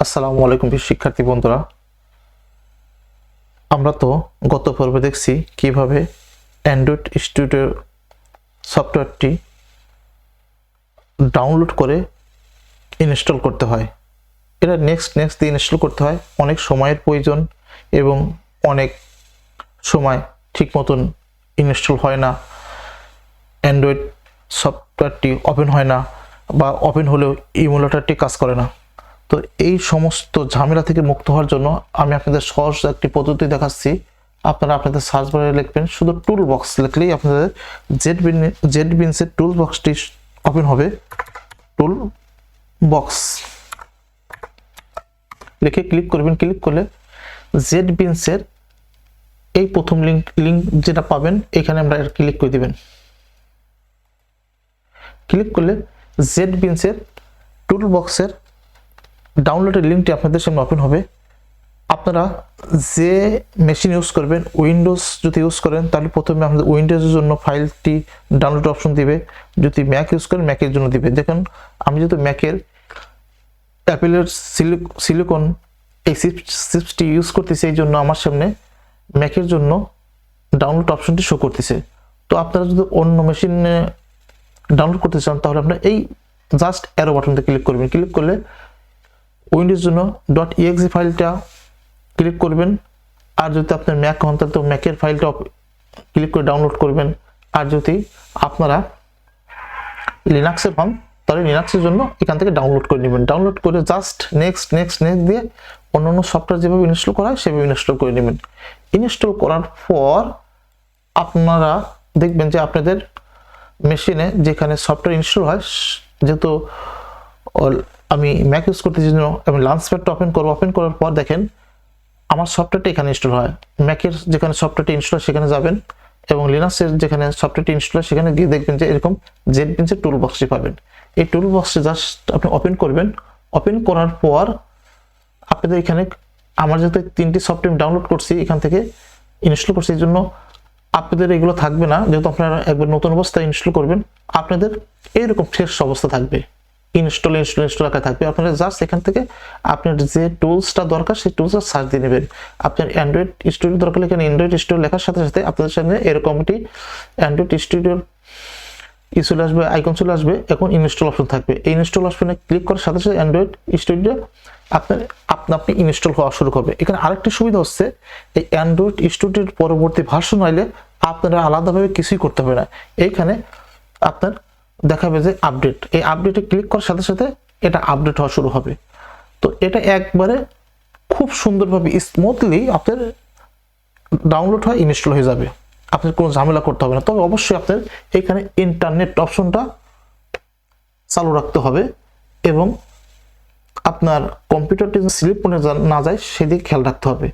আসসালামু আলাইকুম শিক্ষার্থী বন্ধুরা, আমরা তো গত পর্বে দেখছি কিভাবে অ্যান্ড্রয়েড স্টুডিও সফটওয়্যারটি ডাউনলোড করে ইনস্টল করতে হয়। এটা নেক্সট দিয়ে ইনস্টল করতে হয়, অনেক সময়ের প্রয়োজন এবং অনেক সময় ঠিক মতন ইনস্টল হয় না, অ্যান্ড্রয়েড সফটওয়্যারটি ওপেন হয় না বা ওপেন হলেও ইমুলেটরটি কাজ করে না। তো এই সমস্ত ঝামেলা থেকে মুক্ত হওয়ার জন্য আমি আপনাদের সহজ একটি পদ্ধতি দেখাচ্ছি। আপনারা আপনাদের সার্চ বারে লিখবেন, শুধু টুল বক্স লিখলেই আপনাদের জেটবিনসের টুল বক্সটি ওপেন হবে। টুল বক্স লিখে ক্লিক করবেন। ক্লিক করলে জেটবিনসের এই প্রথম লিঙ্ক যেটা পাবেন এখানে আমরা ক্লিক করে দিবেন। ক্লিক করলে জেটবিনসের টুল বক্সের ডাউনলোডের লিঙ্কটি আপনাদের সামনে ওপেন হবে। আপনারা যে মেশিন ইউজ করবেন, উইন্ডোজ যদি ইউজ করেন তাহলে প্রথমে আপনাদের উইন্ডোজের জন্য ফাইলটি ডাউনলোড অপশন দিবে, যদি ম্যাক ইউজ করেন ম্যাকের জন্য দিবে। দেখুন আমি যেহেতু ম্যাকের অ্যাপেলের সিলিকন এই চিপসটি ইউজ করতেছি, এই জন্য আমার সামনে ম্যাকের জন্য ডাউনলোড অপশনটি শো করতেছে। তো আপনারা যদি অন্য মেশিনে ডাউনলোড করতে চান তাহলে আপনারা এই জাস্ট অ্যারো বাটনতে ক্লিক করবেন। ক্লিক করলে উইন্ডোজ জন্য .exe ফাইলটা ক্লিক করবেন, আর যদি আপনার ম্যাক হন তাহলে তো ম্যাকের ফাইলটা ক্লিক করে ডাউনলোড করবেন, আর যদি আপনারা লিনাক্সের হন তাহলে লিনাক্সের জন্য এখান থেকে ডাউনলোড করে নেবেন। ডাউনলোড করে জাস্ট নেক্সট দিয়ে অন্যান্য সফটওয়্যার যেভাবে ইনস্টল করা হয় সেভাবে ইনস্টল করে নেবেন। ইনস্টল করার পর আপনারা দেখবেন যে আপনাদের মেশিনে যেখানে সফটওয়্যার ইনস্টল হয়, যেহেতু আমি ম্যাক ইউজ করতেছি জন্য আমি লঞ্চপ্যাডটা ওপেন করব। ওপেন করার পর দেখেন আমার সফটওয়্যারটা এখানে ইনস্টল হয়। ম্যাকের যেখানে সফটওয়্যারটা ইনস্টল হয় সেখানে যাবেন এবং লিনাক্সের যেখানে সফটওয়্যারটি ইনস্টল হয় সেখানে গিয়ে দেখবেন যে এরকম জেটবিনসের টুল বক্সটি পাবেন। এই টুল বক্সটি জাস্ট আপনি ওপেন করবেন। ওপেন করার পর আপনাদের এখানে আমার যেহেতু 3টি সফটওয়্যার ডাউনলোড করছি এখান থেকে ইনস্টল করছি, এই জন্য আপনাদের এগুলো থাকবে না। যেহেতু আপনারা একবার নতুন অবস্থায় ইনস্টল করবেন আপনাদের এইরকম ফ্রেশ অবস্থা থাকবে, ইনস্টল আকারে থাকবে। আপনারা জাস্ট এখান থেকে আপনার যে টুলসটা দরকার সেই টুলসটা সার্চ দিয়ে নেবেন। আপনার অ্যান্ড্রয়েড স্টুডিও দরকার হলে এখানে অ্যান্ড্রয়েড স্টুডিও লেখার সাথে সাথে আপনাদের সামনে এরকম একটি অ্যান্ড্রয়েড স্টুডিওর চলে আসবে, আইকন চলে আসবে। এখন ইনস্টল অপশন থাকবে, এই ইনস্টল অপশনে ক্লিক করার সাথে সাথে অ্যান্ড্রয়েড স্টুডিও আপনি ইনস্টল হওয়া শুরু করবে। এখানে আরেকটি সুবিধা হচ্ছে, এই অ্যান্ড্রয়েড স্টুডিওর পরবর্তী ভার্সন হইলে আপনারা আলাদাভাবে কিছুই করতে হবে না। এইখানে আপনার দেখাবে যে আপডেট, এই আপডেটে ক্লিক করার সাথে সাথে এটা আপডেট হওয়া শুরু হবে। তো এটা একবারে খুব সুন্দরভাবে স্মুথলি আপনার ডাউনলোড হয়ে ইনস্টল হয়ে যাবে, আপনার কোনো ঝামেলা করতে হবে না। তবে অবশ্যই আপনার এখানে ইন্টারনেট অপশনটা চালু রাখতে হবে এবং আপনার কম্পিউটারটি স্লিপ না যায় সেদিকে খেয়াল রাখতে হবে।